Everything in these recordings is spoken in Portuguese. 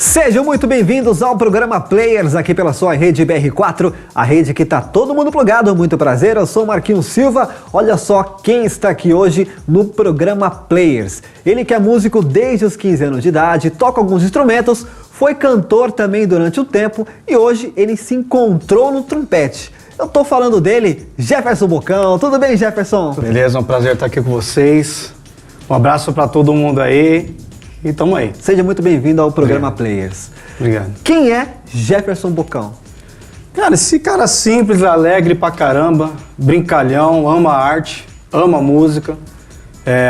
Sejam muito bem-vindos ao programa Players, aqui pela sua rede BR4, a rede que tá todo mundo plugado. Muito prazer, eu sou o Marquinhos Silva. Olha só quem está aqui hoje no programa Players. Ele que é músico desde os 15 anos de idade, toca alguns instrumentos, foi cantor também durante o tempo e hoje ele se encontrou no trompete. Eu tô falando dele, Jefferson Bocão. Tudo bem, Jefferson? Beleza, é um prazer estar aqui com vocês. Um abraço para todo mundo aí. E tamo aí. Seja muito bem-vindo ao programa Players. Obrigado. Quem é Jefferson Bocão? Cara, esse cara simples, alegre pra caramba, brincalhão, ama a arte, ama a música.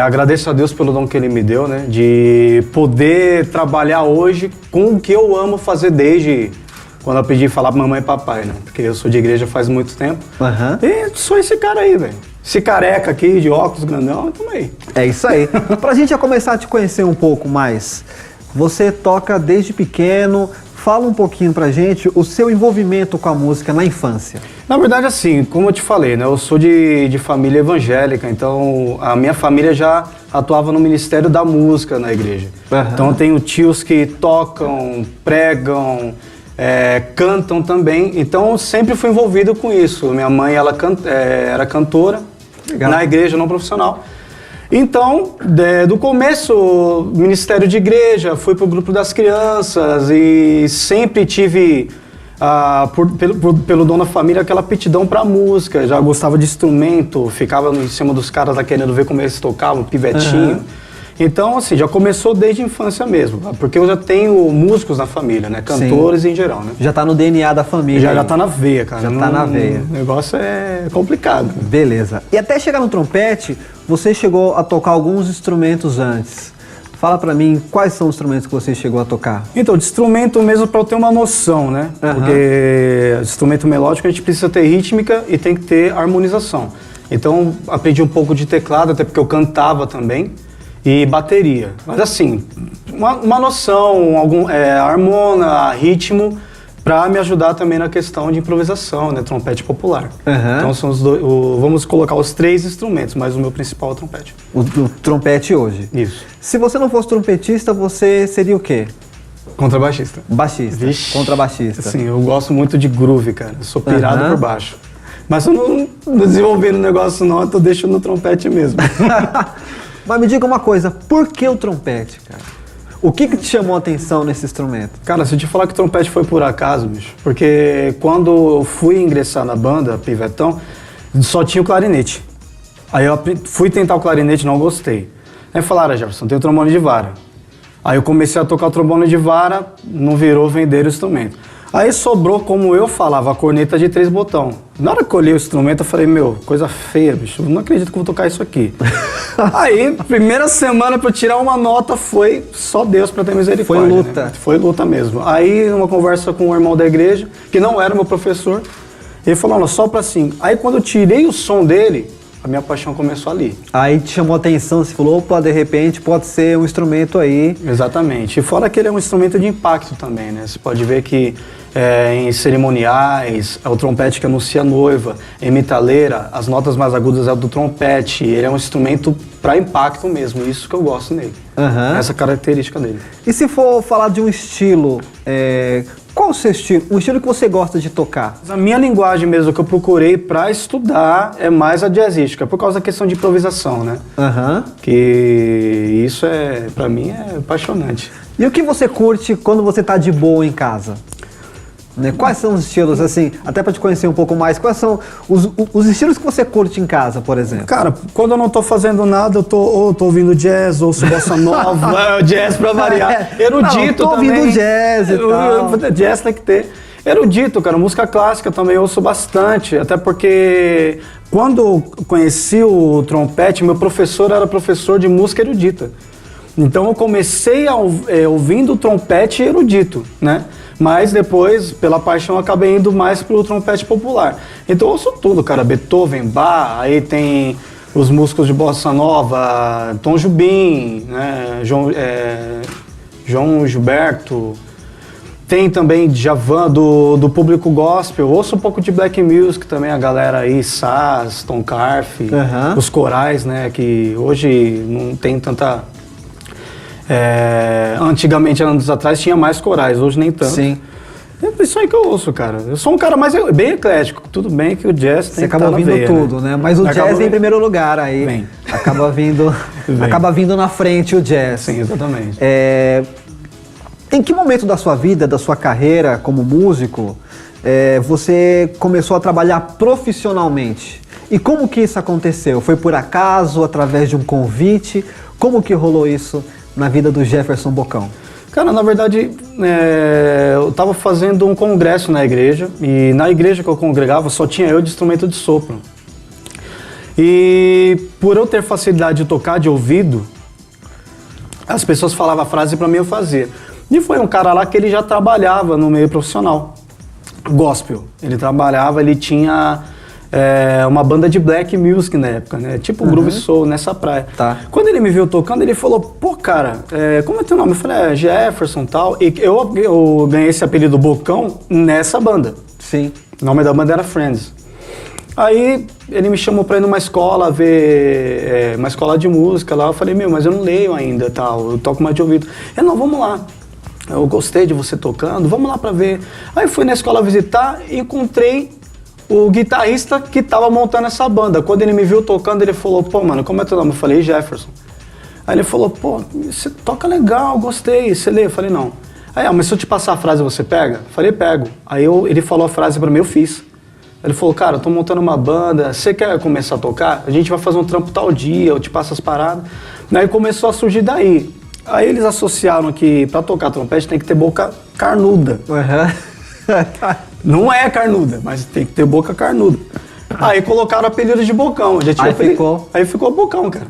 Agradeço a Deus pelo dom que Ele me deu, né? De poder trabalhar hoje com o que eu amo fazer desde quando eu aprendi a falar pra mamãe e papai, né? Porque eu sou de igreja faz muito tempo. E sou esse cara aí, velho. Esse careca aqui, de óculos grandão, tamo aí. É isso aí. Pra gente já começar a te conhecer um pouco mais, você toca desde pequeno, fala um pouquinho pra gente o seu envolvimento com a música na infância. Na verdade, assim, como eu te falei, né, eu sou de família evangélica, então a minha família já atuava no Ministério da Música na igreja. Então eu tenho tios que tocam, pregam, cantam também, então eu sempre fui envolvido com isso. Minha mãe, ela era cantora. Legal. Na igreja não profissional. Então, do começo, ministério de igreja, fui pro grupo das crianças e sempre tive, pelo dono da família, aquela aptidão pra música. Já gostava de instrumento, ficava em cima dos caras lá querendo ver como eles tocavam, pivetinho. Então, assim, já começou desde a infância mesmo, porque eu já tenho músicos na família, né? Cantores em geral, né? Já tá no DNA da família. Já tá na veia, cara. Já tá na veia. O negócio é complicado. Beleza. E até chegar no trompete, você chegou a tocar alguns instrumentos antes. Fala pra mim, quais são os instrumentos que você chegou a tocar? Então, de instrumento mesmo pra eu ter uma noção, né? Porque instrumento melódico a gente precisa ter rítmica e tem que ter harmonização. Então, aprendi um pouco de teclado, até porque eu cantava também. E bateria. Mas assim, uma noção, harmona, ritmo, para me ajudar também na questão de improvisação, né? Trompete popular. Então são os dois, vamos colocar os 3 instrumentos, mas o meu principal é o trompete. O trompete hoje. Isso. Se você não fosse trompetista, você seria o quê? Contrabaixista. Baixista. Vixe. Contrabaixista. Sim, eu gosto muito de groove, cara. Eu sou pirado por baixo. Mas eu não desenvolvendo o negócio não, eu tô deixando no trompete mesmo. Mas me diga uma coisa, por que o trompete, cara? O que te chamou a atenção nesse instrumento? Cara, se eu te falar que o trompete foi por acaso, bicho, porque quando eu fui ingressar na banda, Pivetão, só tinha o clarinete. Aí eu fui tentar o clarinete, não gostei. Aí falaram, Jefferson, tem o trombone de vara. Aí eu comecei a tocar o trombone de vara, não virou vender o instrumento. Aí sobrou, como eu falava, a corneta de 3 botões. Na hora que eu olhei o instrumento, eu falei, meu, coisa feia, bicho, eu não acredito que eu vou tocar isso aqui. Aí, primeira semana pra eu tirar uma nota foi só Deus pra ter misericórdia. Foi luta. Né? Foi luta mesmo. Aí, numa conversa com um irmão da igreja, que não era meu professor, ele falou, sopra assim. Aí, quando eu tirei o som dele, a minha paixão começou ali. Aí te chamou a atenção, você falou, opa, de repente pode ser um instrumento aí. Exatamente. E fora que ele é um instrumento de impacto também, né? Você pode ver que em cerimoniais, é o trompete que anuncia a noiva, em metaleira, as notas mais agudas é do trompete. Ele é um instrumento para impacto mesmo, isso que eu gosto nele. Essa característica dele. E se for falar de um estilo, qual o seu estilo? O estilo que você gosta de tocar? A minha linguagem mesmo que eu procurei para estudar é mais a jazzística, por causa da questão de improvisação, né? Que isso para mim é apaixonante. E o que você curte quando você tá de boa em casa? Né? Quais são os estilos, assim, até para te conhecer um pouco mais, quais são os estilos que você curte em casa, por exemplo? Cara, quando eu não tô fazendo nada, eu tô ouvindo jazz, ouço bossa nova, jazz pra variar. Erudito não, tô também. ouvindo jazz e tal. Jazz tem que ter. Erudito, cara, música clássica também eu ouço bastante, até porque quando eu conheci o trompete, meu professor era professor de música erudita. Então eu comecei ouvindo trompete erudito, né? Mas depois, pela paixão, eu acabei indo mais pro trompete popular. Então eu ouço tudo, cara. Beethoven, Bach, aí tem os músicos de bossa nova, Tom Jobim, né? João Gilberto. Tem também Djavan do público gospel. Eu ouço um pouco de black music também, a galera aí, Saz, Tom Carf, os corais, né? Que hoje não tem tanta... antigamente, anos atrás, tinha mais corais, hoje nem tanto. Sim. É isso aí que eu ouço, cara. Eu sou um cara bem eclético. Tudo bem que o jazz tem que estar na veia. Você acaba ouvindo tudo, né? Mas o jazz é em primeiro lugar aí. Vem. Acaba vindo na frente o jazz. Sim, exatamente. Em que momento da sua vida, da sua carreira como músico, você começou a trabalhar profissionalmente? E como que isso aconteceu? Foi por acaso, através de um convite? Como que rolou isso na vida do Jefferson Bocão? Cara, na verdade, eu estava fazendo um congresso na igreja, e na igreja que eu congregava só tinha eu de instrumento de sopro. E por eu ter facilidade de tocar de ouvido, as pessoas falavam a frase para mim, eu fazia. E foi um cara lá que ele já trabalhava no meio profissional, gospel. Ele tinha uma banda de black music na época, né? Tipo Groove Soul, nessa praia. Tá. Quando ele me viu tocando, ele falou, pô, cara, como é teu nome? Eu falei, Jefferson e tal. E eu ganhei esse apelido Bocão nessa banda. Sim. O nome da banda era Friends. Aí ele me chamou pra ir numa escola, ver uma escola de música lá. Eu falei, mas eu não leio ainda e tal, eu toco mais de ouvido. Ele, não, vamos lá. Eu gostei de você tocando, vamos lá pra ver. Aí fui na escola visitar e encontrei o guitarrista que tava montando essa banda. Quando ele me viu tocando, ele falou, pô, mano, como é teu nome? Eu falei, Jefferson. Aí ele falou, pô, você toca legal, gostei, você lê? Eu falei, não. Aí, mas se eu te passar a frase, você pega? Eu falei, pego. Aí ele falou a frase pra mim, eu fiz. Ele falou, cara, eu tô montando uma banda, você quer começar a tocar? A gente vai fazer um trampo tal dia, eu te passo as paradas. Aí começou a surgir daí. Aí eles associaram que pra tocar trompete tem que ter boca carnuda. Não é carnuda, mas tem que ter boca carnuda. Aí colocaram o apelido de Bocão. Aí ficou Bocão, cara.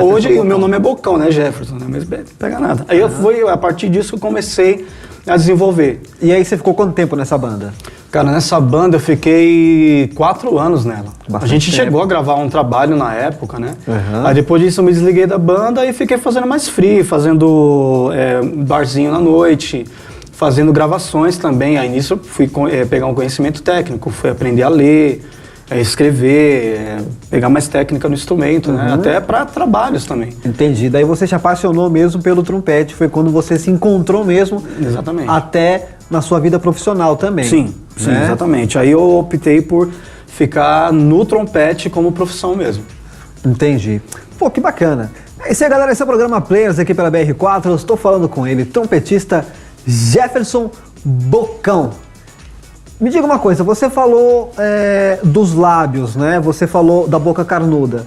Hoje o meu nome é Bocão, né, Jefferson, né? Mas não pega nada. Aí a partir disso, eu comecei a desenvolver. E aí você ficou quanto tempo nessa banda? Cara, nessa banda eu fiquei 4 anos nela. Bastante a gente tempo. chegou a gravar um trabalho na época, né? Aí depois disso eu me desliguei da banda e fiquei fazendo mais free, fazendo barzinho na noite, fazendo gravações também. Aí nisso eu fui pegar um conhecimento técnico, fui aprender a ler, escrever, pegar mais técnica no instrumento, né? Até para trabalhos também. Entendi. Daí você se apaixonou mesmo pelo trompete, foi quando você se encontrou mesmo. Exatamente. Até na sua vida profissional também. Sim, né? Exatamente. Aí eu optei por ficar no trompete como profissão mesmo. Entendi. Pô, que bacana. É isso aí, galera. Esse é o programa Players aqui pela BR4. Eu estou falando com ele, trompetista Jefferson Bocão. Me diga uma coisa, você falou dos lábios, né? Você falou da boca carnuda.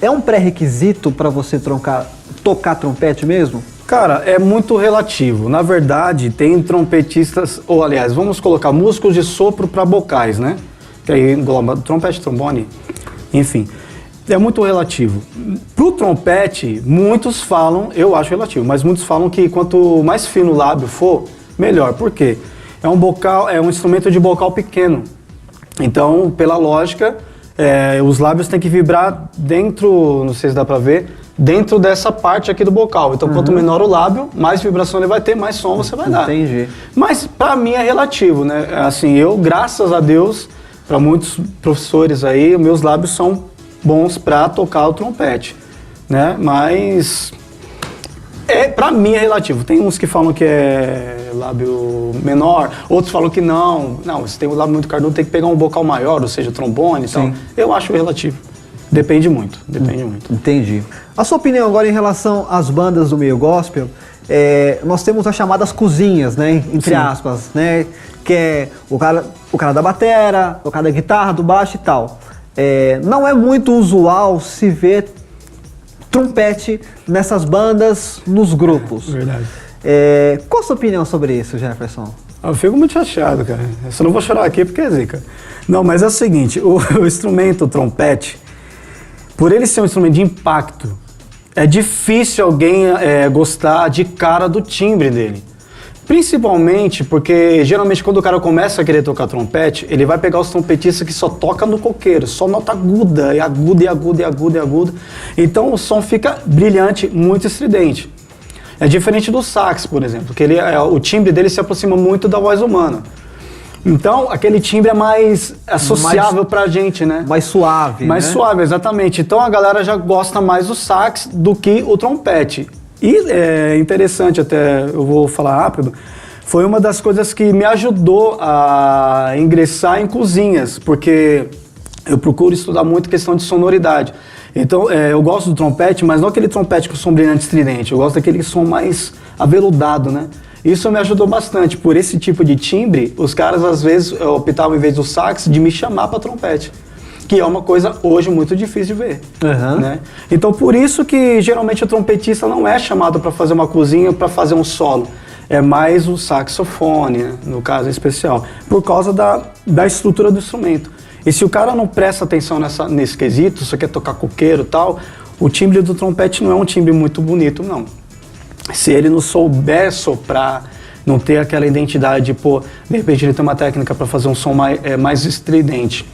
É um pré-requisito para você tocar trompete mesmo? Cara, é muito relativo. Na verdade, tem trompetistas, ou aliás, vamos colocar músicos de sopro para vocais, né? Que aí engloba trompete, trombone, enfim. É muito relativo. Pro trompete, muitos falam, eu acho relativo, mas muitos falam que quanto mais fino o lábio for, melhor. Por quê? É um instrumento de bocal pequeno. Então, pela lógica, os lábios têm que vibrar dentro, não sei se dá pra ver, dentro dessa parte aqui do bocal. Então, quanto menor o lábio, mais vibração ele vai ter, mais som você vai dar. Entendi. Mas, pra mim, é relativo, né? Assim, eu, graças a Deus, pra muitos professores aí, meus lábios são bons pra tocar o trompete, né? Mas... pra mim é relativo. Tem uns que falam que é lábio menor, outros falam que não. Não, se tem um lábio muito carnudo, tem que pegar um bocal maior, ou seja, trombone e tal. Eu acho relativo. Depende muito, depende muito. Entendi. A sua opinião agora em relação às bandas do meio gospel, nós temos as chamadas cozinhas, né? Entre aspas, né? Que é o cara da batera, o cara da guitarra, do baixo e tal. Não é muito usual se ver trompete nessas bandas, nos grupos. Verdade. Qual a sua opinião sobre isso, Jefferson? Eu fico muito chateado, cara. Eu só não vou chorar aqui porque é zica. Não, mas é o seguinte, o instrumento, o trompete, por ele ser um instrumento de impacto, é difícil alguém gostar de cara do timbre dele. Principalmente porque, geralmente, quando o cara começa a querer tocar trompete, ele vai pegar os trompetistas que só toca no coqueiro, só nota aguda, e aguda, e aguda, e aguda, e aguda. Então, o som fica brilhante, muito estridente. É diferente do sax, por exemplo, que o timbre dele se aproxima muito da voz humana. Então, aquele timbre é mais associável pra gente, né? Mais suave, Mais suave, exatamente. Então, a galera já gosta mais do sax do que o trompete. E é interessante, até eu vou falar rápido, foi uma das coisas que me ajudou a ingressar em cozinhas, porque eu procuro estudar muito questão de sonoridade. Então, eu gosto do trompete, mas não aquele trompete com som brilhante estridente, eu gosto daquele som mais aveludado, né? Isso me ajudou bastante. Por esse tipo de timbre, os caras às vezes optavam, em vez do sax, de me chamar para trompete, que é uma coisa hoje muito difícil de ver. Né? Então, por isso que geralmente o trompetista não é chamado para fazer uma cozinha, para fazer um solo. É mais o saxofone, né? No caso especial, por causa da estrutura do instrumento. E se o cara não presta atenção nesse quesito, só quer tocar coqueiro e tal, o timbre do trompete não é um timbre muito bonito, não. Se ele não souber soprar, não ter aquela identidade, de repente ele tem uma técnica para fazer um som mais estridente,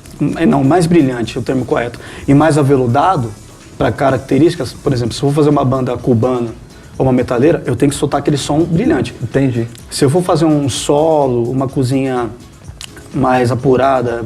não, mais brilhante, é o termo correto, e mais aveludado, para características, por exemplo, se eu vou fazer uma banda cubana ou uma metaleira, eu tenho que soltar aquele som brilhante. Entendi. Se eu for fazer um solo, uma cozinha mais apurada,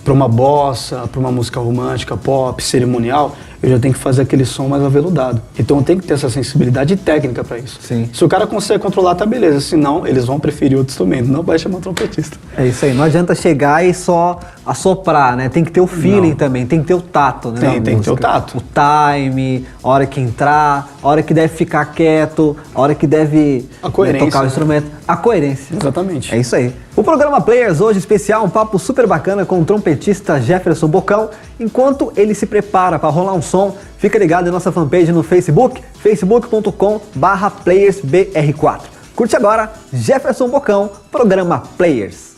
para uma bossa, para uma música romântica, pop, cerimonial, eu já tenho que fazer aquele som mais aveludado. Então eu tenho que ter essa sensibilidade técnica para isso. Sim. Se o cara consegue controlar, tá beleza. Senão, eles vão preferir outro instrumento, não vai chamar trompetista. É isso aí, não adianta chegar e só assoprar, né? Tem que ter o feeling também, tem que ter o tato, né? Tem que ter o tato. O time, a hora que entrar, a hora que deve ficar quieto, a hora que deve tocar o instrumento. A coerência. Exatamente. É isso aí. O programa Players hoje especial, um papo super bacana com o trompetista Jefferson Bocão. Enquanto ele se prepara para rolar um som, fica ligado em nossa fanpage no Facebook, facebook.com/playersbr4. Curte agora Jefferson Bocão, programa Players.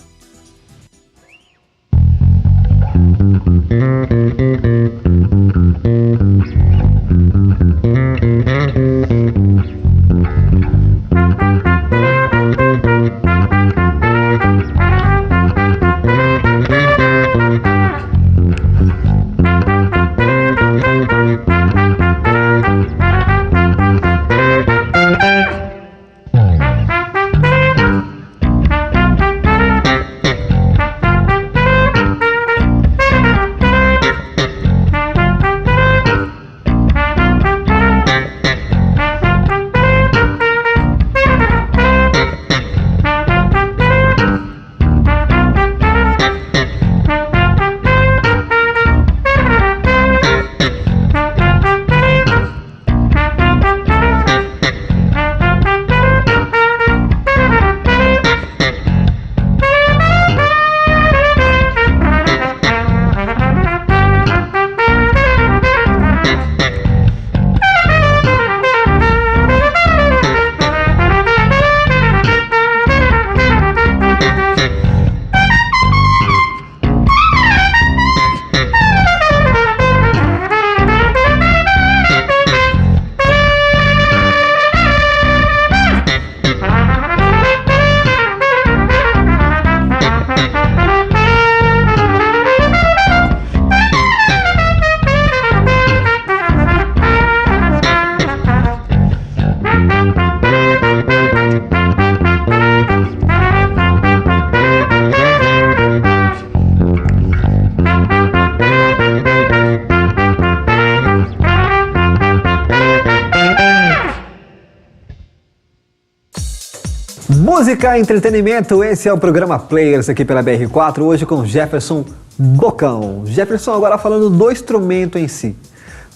Música, entretenimento, esse é o programa Players aqui pela BR4, hoje com Jefferson Bocão. Jefferson, agora falando do instrumento em si,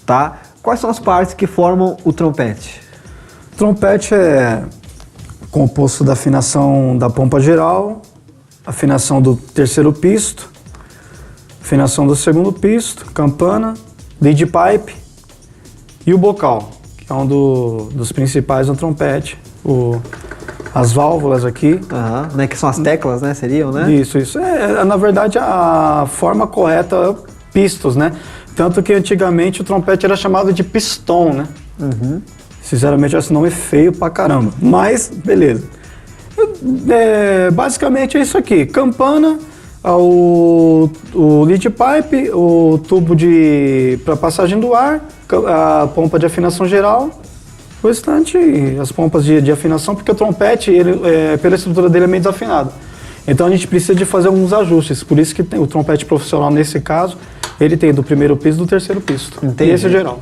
tá? Quais são as partes que formam o trompete? O trompete é composto da afinação da pompa geral, afinação do terceiro pisto, afinação do segundo pisto, campana, lead pipe e o bocal, que é um dos principais do trompete. As válvulas aqui. Né, que são as teclas, né? Seriam, né? Isso. Na verdade, a forma correta é pistos, né? Tanto que antigamente o trompete era chamado de pistão, né? Sinceramente, esse nome é feio pra caramba. Mas, beleza. Basicamente é isso aqui, campana, o lead pipe, o tubo para passagem do ar, a pompa de afinação geral, o restante, as pompas de afinação, porque o trompete, pela estrutura dele, é meio desafinado. Então a gente precisa de fazer alguns ajustes, por isso que o trompete profissional, nesse caso, ele tem do primeiro piso e do terceiro piso. Entendi. E esse é geral.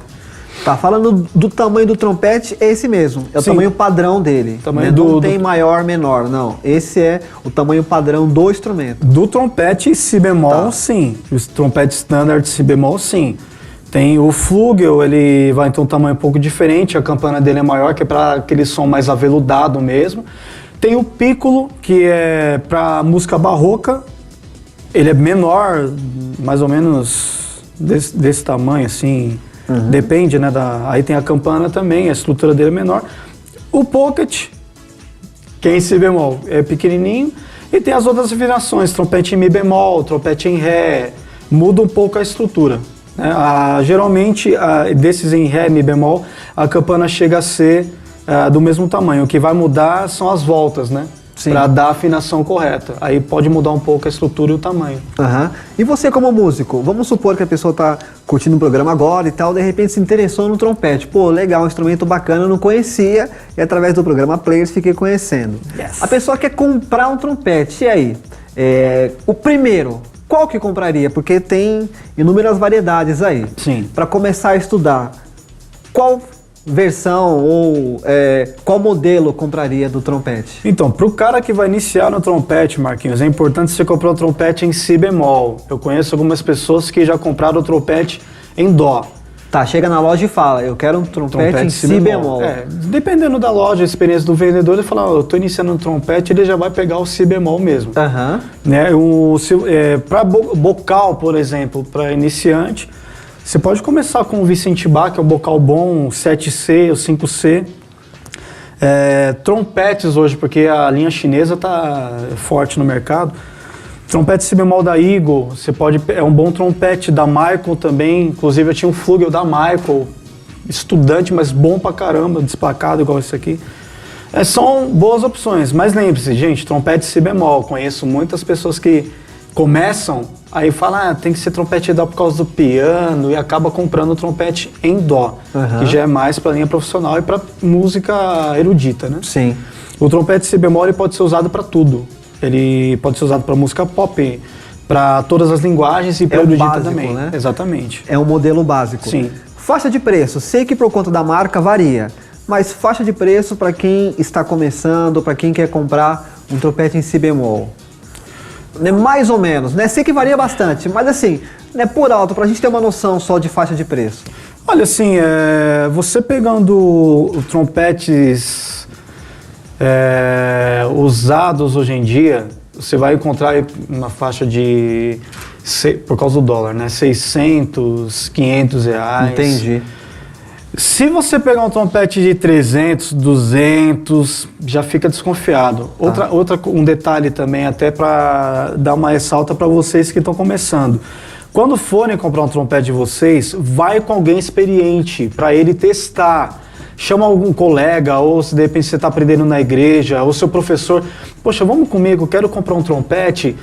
Tá, falando do tamanho do trompete, é esse mesmo, é o tamanho padrão dele. Não tem maior, menor, não. Esse é o tamanho padrão do instrumento. Do trompete si bemol, sim. O trompete standard si bemol, sim. Tem o flugel, ele vai ter um tamanho um pouco diferente, a campana dele é maior, que é para aquele som mais aveludado mesmo. Tem o piccolo, que é para música barroca, ele é menor, mais ou menos desse tamanho, assim, depende, né? Aí tem a campana também, a estrutura dele é menor. O pocket, que é em si bemol, é pequenininho, e tem as outras afinações, trompete em mi bemol, trompete em ré, muda um pouco a estrutura. Geralmente, desses em ré, mi bemol, a campana chega a ser do mesmo tamanho. O que vai mudar são as voltas, né? Para dar a afinação correta. Aí pode mudar um pouco a estrutura e o tamanho. E você como músico, vamos supor que a pessoa está curtindo o programa agora e tal, de repente se interessou no trompete. Pô, legal, um instrumento bacana, eu não conhecia, e através do programa Players fiquei conhecendo. Yes. A pessoa quer comprar um trompete, e aí? O primeiro, qual que compraria? Porque tem inúmeras variedades aí. Sim. Para começar a estudar, qual versão ou qual modelo compraria do trompete? Então, para o cara que vai iniciar no trompete, Marquinhos, é importante você comprar o trompete em si bemol. Eu conheço algumas pessoas que já compraram o trompete em dó. Tá, chega na loja e fala, eu quero um trompete em si bemol. Dependendo da loja, a experiência do vendedor, ele fala, eu estou iniciando no trompete, ele já vai pegar o si bemol mesmo. Né? Para bocal, por exemplo, para iniciante, você pode começar com o Vicente Bach, que é o bocal bom, o 7C, o 5C. Trompetes hoje, porque a linha chinesa está forte no mercado. Trompete si bemol da Eagle, é um bom trompete da Michael também. Inclusive eu tinha um flugel da Michael, estudante, mas bom pra caramba, despacado igual esse aqui. São boas opções, mas lembre-se, gente, trompete si bemol. Conheço muitas pessoas que começam, aí falam, tem que ser trompete em dó por causa do piano, e acaba comprando o trompete em dó, que já é mais para linha profissional e para música erudita, né? Sim. O trompete si bemol ele pode ser usado para tudo. Ele pode ser usado para música pop, para todas as linguagens e para erudita básico, também. Né? Exatamente. É um modelo básico. Sim. Faixa de preço, sei que por conta da marca varia, mas faixa de preço para quem está começando, para quem quer comprar um trompete em si bemol. Mais ou menos, né? Sei que varia bastante, mas assim, né, por alto, pra gente ter uma noção só de faixa de preço. Olha, assim, você pegando trompetes usados hoje em dia, você vai encontrar uma faixa de, por causa do dólar, né? 600, 500 reais. Entendi. Se você pegar um trompete de 300, 200, já fica desconfiado. Um detalhe também, até para dar uma ressalta para vocês que estão começando. Quando forem comprar um trompete de vocês, vai com alguém experiente, para ele testar. Chama algum colega, ou se de repente você está aprendendo na igreja, ou seu professor. Poxa, vamos comigo, quero comprar um trompete.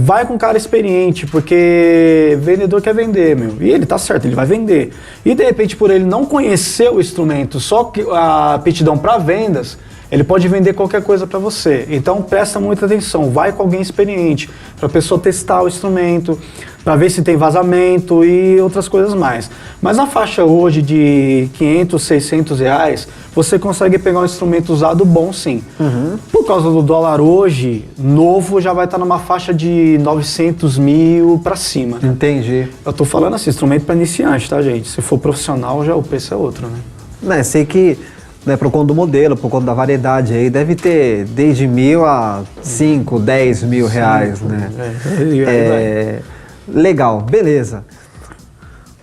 Vai com um cara experiente, porque vendedor quer vender, meu. E ele tá certo, ele vai vender. E de repente, por ele não conhecer o instrumento, só que a aptidão para vendas, ele pode vender qualquer coisa para você. Então presta muita atenção, vai com alguém experiente, para a pessoa testar o instrumento, para ver se tem vazamento e outras coisas mais. Mas na faixa hoje de 500, 600 reais, você consegue pegar um instrumento usado bom, sim. Por causa do dólar hoje, novo já vai estar numa faixa de 900 mil para cima. Entendi. Eu tô falando assim, instrumento para iniciante, tá, gente? Se for profissional, já o preço é outro, né? Sei que, né, por conta do modelo, por conta da variedade aí, deve ter desde 1.000 a 5, 10 mil reais, né? Legal, beleza.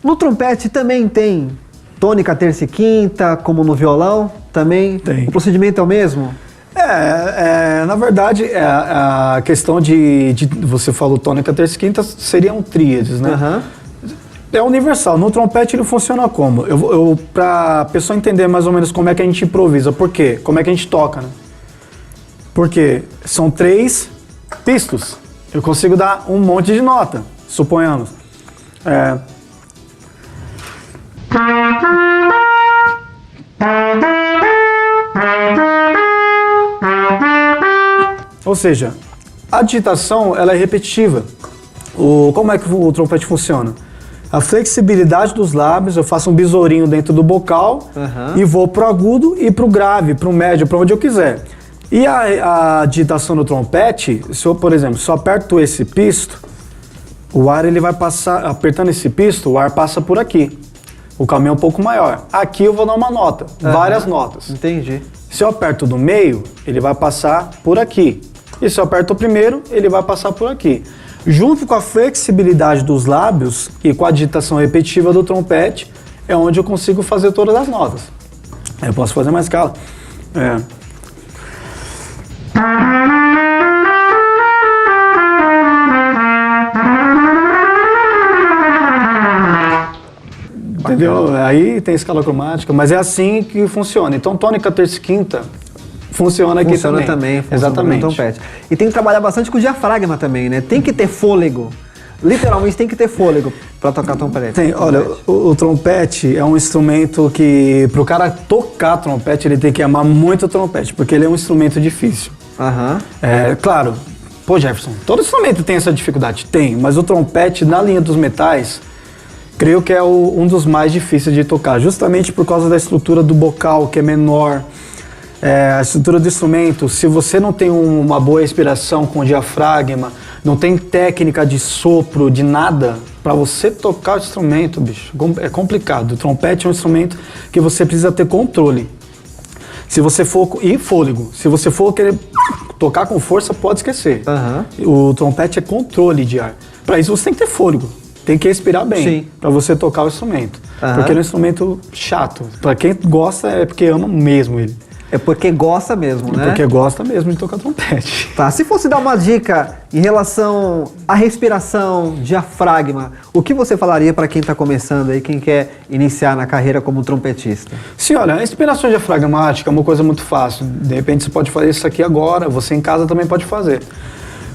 No trompete também tem tônica, terça e quinta, como no violão também? Tem. O procedimento é o mesmo? Na verdade, a questão de você falou tônica, terça e quinta, seriam tríades, né? É universal. No trompete ele funciona como? Pra pessoa entender mais ou menos como é que a gente improvisa. Por quê? Como é que a gente toca, né? Porque são 3 pistos. Eu consigo dar um monte de nota, suponhamos. Ou seja, a digitação ela é repetitiva. Como é que o trompete funciona? A flexibilidade dos lábios, eu faço um besourinho dentro do bocal e vou pro agudo e pro grave, pro médio, para onde eu quiser. E a digitação do trompete, se eu, por exemplo, se eu aperto esse pisto, o ar ele vai passar, apertando esse pisto, o ar passa por aqui. O caminho é um pouco maior. Aqui eu vou dar uma nota, várias notas. Entendi. Se eu aperto do meio, ele vai passar por aqui. E se eu aperto o primeiro, ele vai passar por aqui. Junto com a flexibilidade dos lábios e com a digitação repetitiva do trompete, é onde eu consigo fazer todas as notas. Eu posso fazer mais escala. Entendeu? Aí tem escala cromática, mas é assim que funciona. Então, tônica, terça e quinta funciona aqui também. Exatamente. No trompete. E tem que trabalhar bastante com o diafragma também, né? Tem que ter fôlego. Literalmente tem que ter fôlego para tocar trompete. Tem, olha, o trompete é um instrumento que, para o cara tocar trompete, ele tem que amar muito o trompete, porque ele é um instrumento difícil. Claro, pô, Jefferson, todo instrumento tem essa dificuldade? Tem, mas o trompete, na linha dos metais, creio que é um dos mais difíceis de tocar, justamente por causa da estrutura do bocal, que é menor. A estrutura do instrumento, se você não tem uma boa respiração com o diafragma, não tem técnica de sopro, de nada, para você tocar o instrumento, bicho, é complicado. O trompete é um instrumento que você precisa ter controle. E fôlego. Se você for querer tocar com força, pode esquecer. O trompete é controle de ar. Para isso você tem que ter fôlego. Tem que respirar bem para você tocar o instrumento. Porque ele é um instrumento chato. Para quem gosta, é porque ama mesmo ele. É porque gosta mesmo, né? Porque gosta mesmo de tocar trompete. Tá, se fosse dar uma dica em relação à respiração, diafragma, o que você falaria para quem está começando aí, quem quer iniciar na carreira como trompetista? Sim, olha, a respiração diafragmática é uma coisa muito fácil. De repente você pode fazer isso aqui agora, você em casa também pode fazer.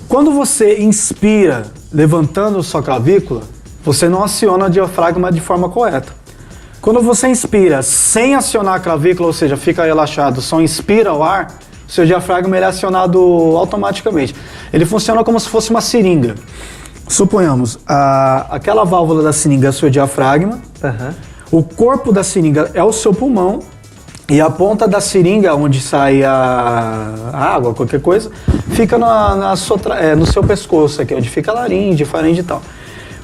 Quando você inspira levantando sua clavícula, você não aciona o diafragma de forma correta. Quando você inspira sem acionar a clavícula, ou seja, fica relaxado, só inspira o ar, seu diafragma ele é acionado automaticamente. Ele funciona como se fosse uma seringa. Suponhamos, aquela válvula da seringa é o seu diafragma, o corpo da seringa é o seu pulmão, e a ponta da seringa, onde sai a água, qualquer coisa, fica no seu pescoço aqui, onde fica a laringe, faringe e tal.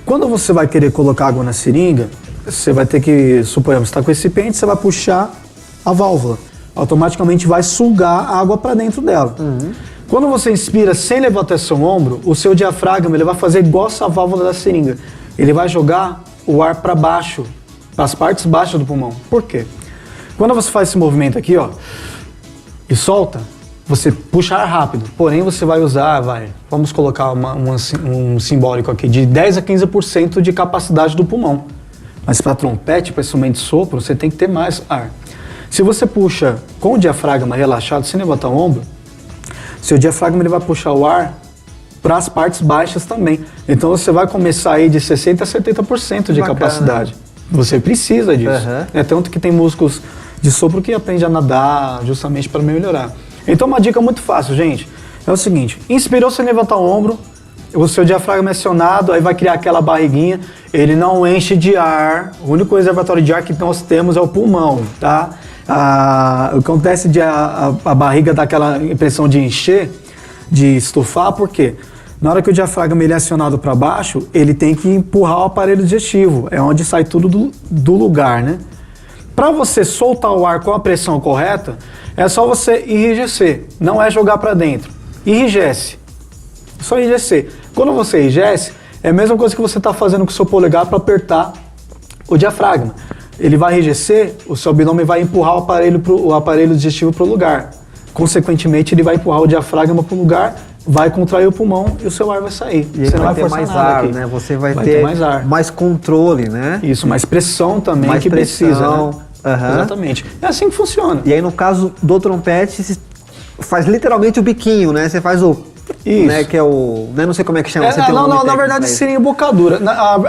Quando você vai querer colocar água na seringa, você vai ter que, suponhamos, você está com esse pente, você vai puxar a válvula. Automaticamente vai sugar a água para dentro dela. Quando você inspira sem levantar seu ombro, o seu diafragma ele vai fazer igual essa válvula da seringa. Ele vai jogar o ar para baixo, para as partes baixas do pulmão. Por quê? Quando você faz esse movimento aqui, ó, e solta, você puxa ar rápido. Porém, você vai usar, vamos colocar um simbólico aqui, de 10 a 15% de capacidade do pulmão. Mas para trompete, para instrumento de sopro, você tem que ter mais ar. Se você puxa com o diafragma relaxado, sem levantar o ombro, seu diafragma ele vai puxar o ar para as partes baixas também. Então você vai começar aí de 60% a 70% de capacidade. Você precisa disso. É tanto que tem músicos de sopro que aprendem a nadar justamente para melhorar. Então uma dica muito fácil, gente, é o seguinte: inspirou sem levantar o ombro, o seu diafragma é acionado, aí vai criar aquela barriguinha, ele não enche de ar, o único reservatório de ar que nós temos é o pulmão, tá? Acontece de a barriga dar aquela impressão de encher, de estufar, por quê? Na hora que o diafragma ele é acionado para baixo, ele tem que empurrar o aparelho digestivo, é onde sai tudo do lugar, né? Para você soltar o ar com a pressão correta, é só você enrijecer, não é jogar para dentro. Enrijece, só enrijecer. Quando você enrijece, é a mesma coisa que você está fazendo com o seu polegar para apertar o diafragma. Ele vai enrijecer, o seu abdômen vai empurrar o aparelho digestivo para o lugar. Consequentemente, ele vai empurrar o diafragma para o lugar, vai contrair o pulmão e o seu ar vai sair. E você vai ter mais ar, né? Você vai ter mais ar, mais controle, né? Isso, mais pressão também mais que pressão. Precisa, né? Exatamente. É assim que funciona. E aí no caso do trompete, faz literalmente o biquinho, né? Você faz o... Isso. Né, que é o... Né, não sei como é que chama. Você tem não, na verdade seria embocadura.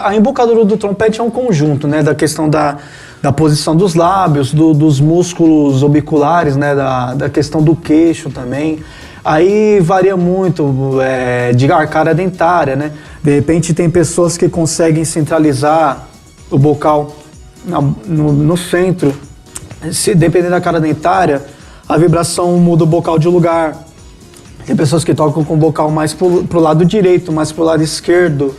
A embocadura do trompete é um conjunto, né? Da questão da posição dos lábios, dos músculos orbiculares, né? Da questão do queixo também. Aí varia muito de arcada dentária, né? De repente tem pessoas que conseguem centralizar o bocal no centro. Se dependendo da arcada dentária, a vibração muda o bocal de lugar. Tem pessoas que tocam com o bocal mais pro lado direito, mais pro lado esquerdo.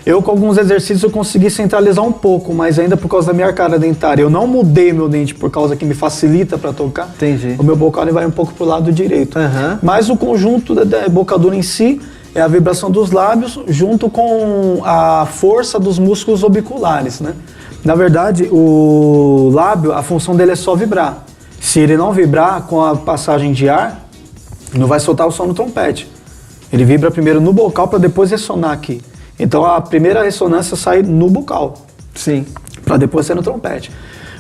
Eu, com alguns exercícios, eu consegui centralizar um pouco, mas ainda por causa da minha arcada dentária. Eu não mudei meu dente por causa que me facilita para tocar. Entendi. O meu bocal ele vai um pouco pro lado direito. Uhum. Mas o conjunto da embocadura em si é a vibração dos lábios junto com a força dos músculos orbiculares, né? Na verdade, o lábio, a função dele é só vibrar. Se ele não vibrar com a passagem de ar, não vai soltar o som no trompete. Ele vibra primeiro no bocal para depois ressonar aqui. Então a primeira ressonância sai no bocal. Sim. Para depois ser no trompete.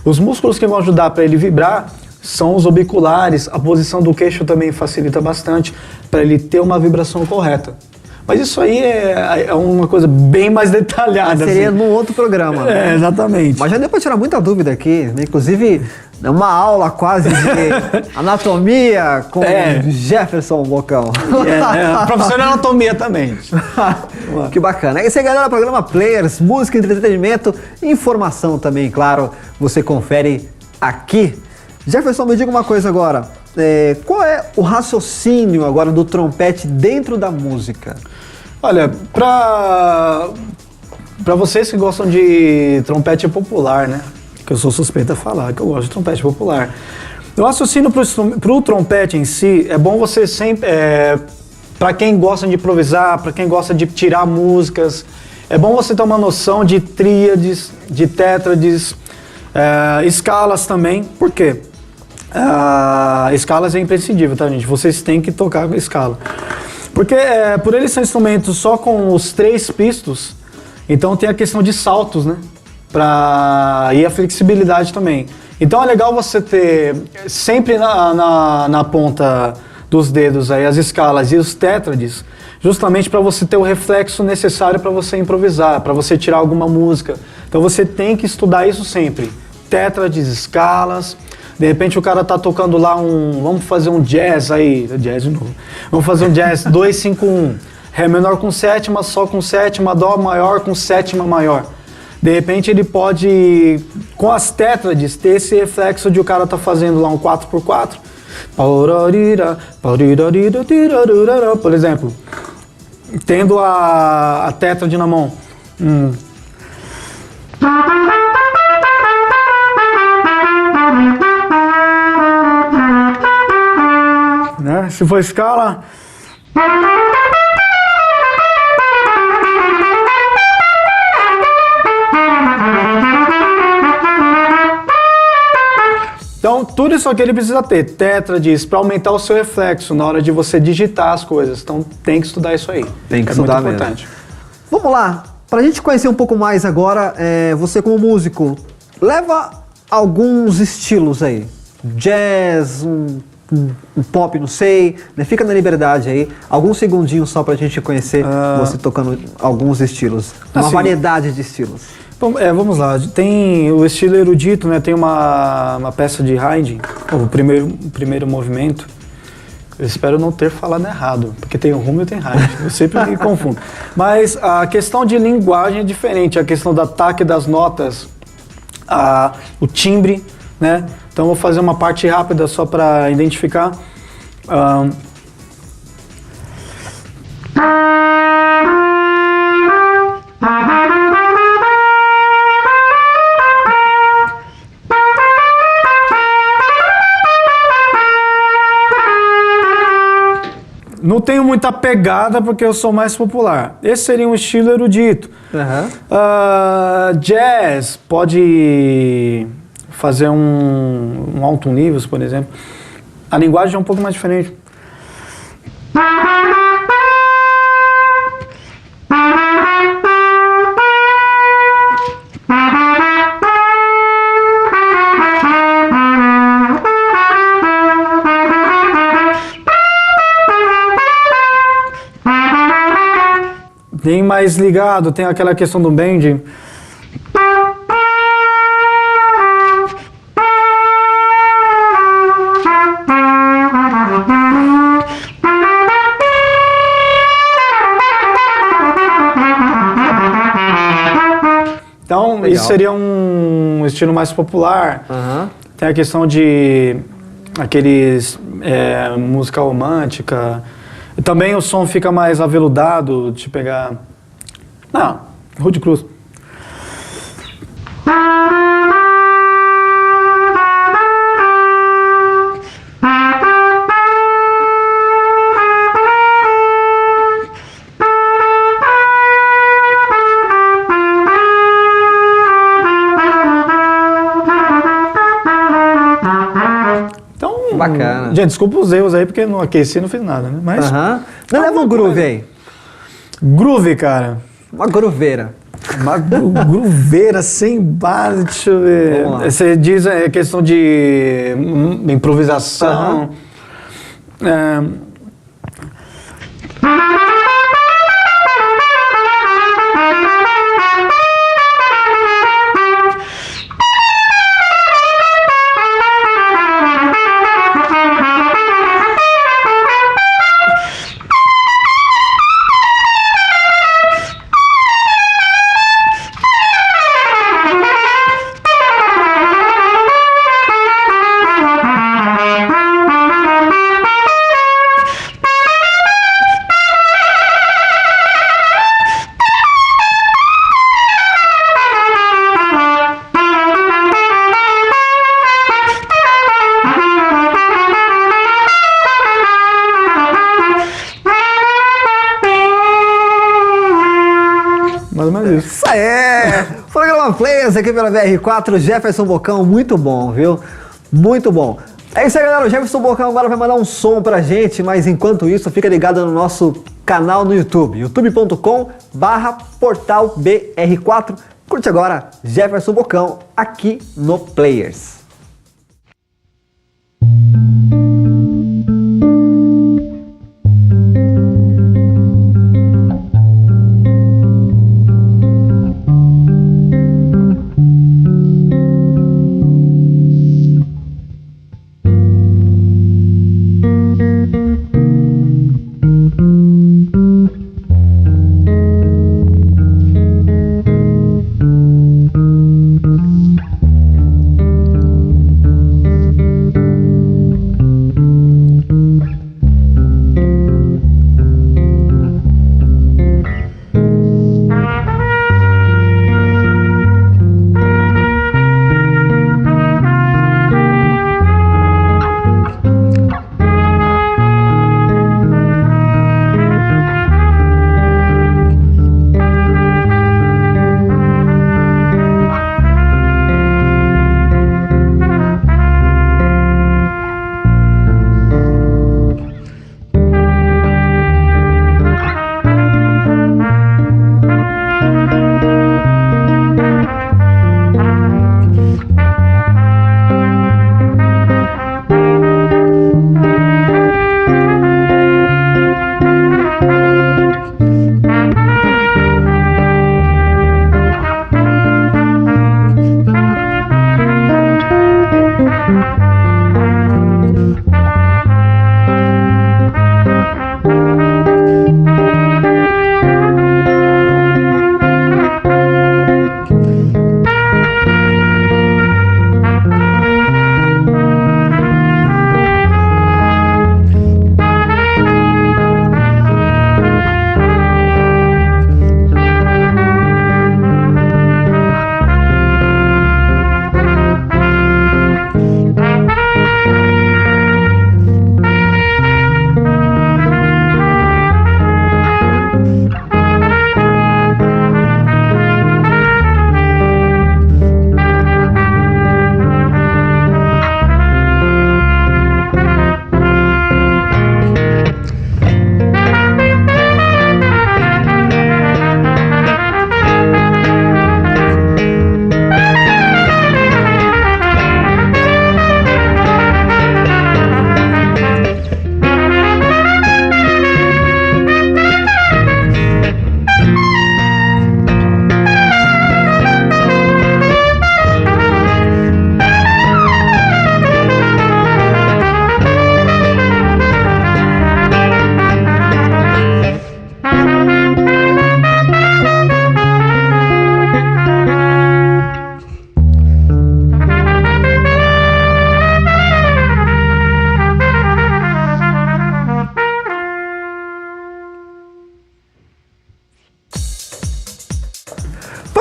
Os músculos que vão ajudar para ele vibrar são os orbiculares. A posição do queixo também facilita bastante para ele ter uma vibração correta. Mas isso aí é uma coisa bem mais detalhada. Seria assim. num outro programa. É, exatamente. Mas já deu para tirar muita dúvida aqui, né? Inclusive, uma aula quase de anatomia com Jefferson Bocão. Professor de anatomia também. Que bacana. Esse aí, galera, é o programa Players, música, entretenimento, informação também, claro, você confere aqui. Jefferson, me diga uma coisa agora. Qual é o raciocínio agora do trompete dentro da música? Olha, para vocês que gostam de trompete popular, né? Que eu sou suspeito a falar que eu gosto de trompete popular. O raciocínio para o trompete em si, é bom você sempre... para quem gosta de improvisar, para quem gosta de tirar músicas, é bom você ter uma noção de tríades, de tétrades, escalas também. Por quê? Escalas é imprescindível, tá, gente? Vocês têm que tocar com escala. Porque por eles são instrumentos só com os 3 pistos, então tem a questão de saltos, né? E a flexibilidade também. Então é legal você ter sempre na ponta dos dedos aí as escalas e os tétrades, justamente para você ter o reflexo necessário para você improvisar, para você tirar alguma música. Então você tem que estudar isso sempre. Tétrades, escalas. De repente o cara tá tocando lá vamos fazer um jazz aí, jazz de novo. Vamos fazer um jazz 2-5-1, Ré menor com sétima, Sol com sétima, Dó maior com sétima maior. De repente ele pode, com as tétrades, ter esse reflexo de o cara tá fazendo lá um 4x4. Por exemplo, tendo a tétrade na mão. Né? Se for escala... Então, tudo isso aqui ele precisa ter tétrades para aumentar o seu reflexo na hora de você digitar as coisas. Então, tem que estudar isso aí. Tem que estudar muito importante. Mesmo. Vamos lá. Para a gente conhecer um pouco mais agora, você como músico, leva alguns estilos aí. Jazz, um pop, não sei, né? Fica na liberdade aí. Alguns segundinhos só pra gente conhecer você tocando alguns estilos. Uma variedade de estilos. Vamos lá. Tem o estilo erudito, né? Tem uma peça de Haydn, o primeiro movimento. Eu espero não ter falado errado, porque tem o Hummel e tem Haydn. Eu sempre me confundo. Mas a questão de linguagem é diferente. A questão do ataque das notas, o timbre, né? Então vou fazer uma parte rápida só para identificar. Não tenho muita pegada porque eu sou mais popular. Esse seria um estilo erudito. Jazz pode fazer um alto nível, por exemplo. A linguagem é um pouco mais diferente. Bem mais ligado, tem aquela questão do bend. Então, legal. Isso seria um estilo mais popular. Tem a questão de aqueles música romântica. E também o som fica mais aveludado, de pegar... Não, Rude Cruz. Bacana. Gente, desculpa os erros aí, porque não aqueci, não fiz nada, né? Mas... Não leva um groove aí. Groove, cara. Uma grooveira. Uma grooveira sem base, deixa eu ver. Você diz questão de improvisação. Isso aí! Programa Players aqui pela BR4, Jefferson Bocão, muito bom, viu? Muito bom. É isso aí, galera, o Jefferson Bocão agora vai mandar um som pra gente, mas enquanto isso, fica ligado no nosso canal no YouTube, youtube.com/portalbr4. Curte agora Jefferson Bocão aqui no Players.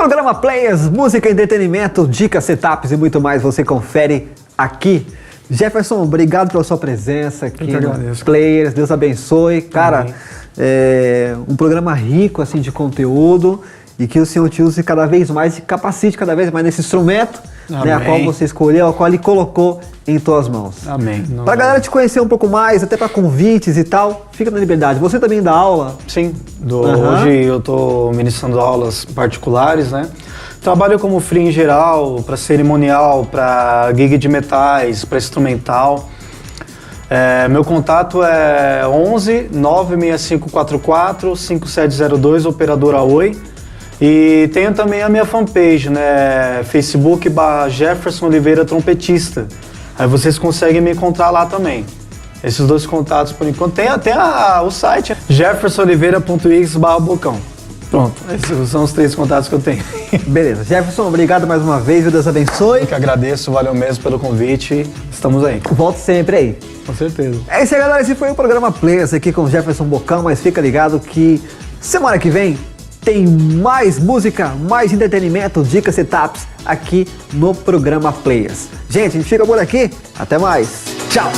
Programa Players, música, entretenimento, dicas, setups e muito mais você confere aqui. Jefferson, obrigado pela sua presença aqui no Players, Deus abençoe. Cara, um programa rico assim, de conteúdo e que o Senhor te use cada vez mais e capacite cada vez mais nesse instrumento, né, a qual você escolheu, a qual Ele colocou em tuas mãos. Amém. Pra galera te conhecer um pouco mais, até para convites e tal, fica na liberdade. Você também dá aula? Sim, hoje eu estou ministrando aulas particulares, né? Trabalho como free em geral, para cerimonial, para gig de metais, para instrumental. Meu contato é 11 96544 5702, operadora Oi. E tenho também a minha fanpage, né? Facebook/Jefferson Oliveira Trompetista. Aí vocês conseguem me encontrar lá também. Esses dois contatos por enquanto. Tem até o site jeffersonoliveira.x/bocão. Pronto, esses são os 3 contatos que eu tenho. Beleza. Jefferson, obrigado mais uma vez, Deus abençoe. Eu que agradeço, valeu mesmo pelo convite. Estamos aí. Volte sempre aí. Com certeza. É isso aí, galera. Esse foi o programa Players aqui com o Jefferson Bocão, mas fica ligado que semana que vem tem mais música, mais entretenimento, dicas, setups aqui no programa Players. Gente, a gente fica por aqui. Até mais. Tchau.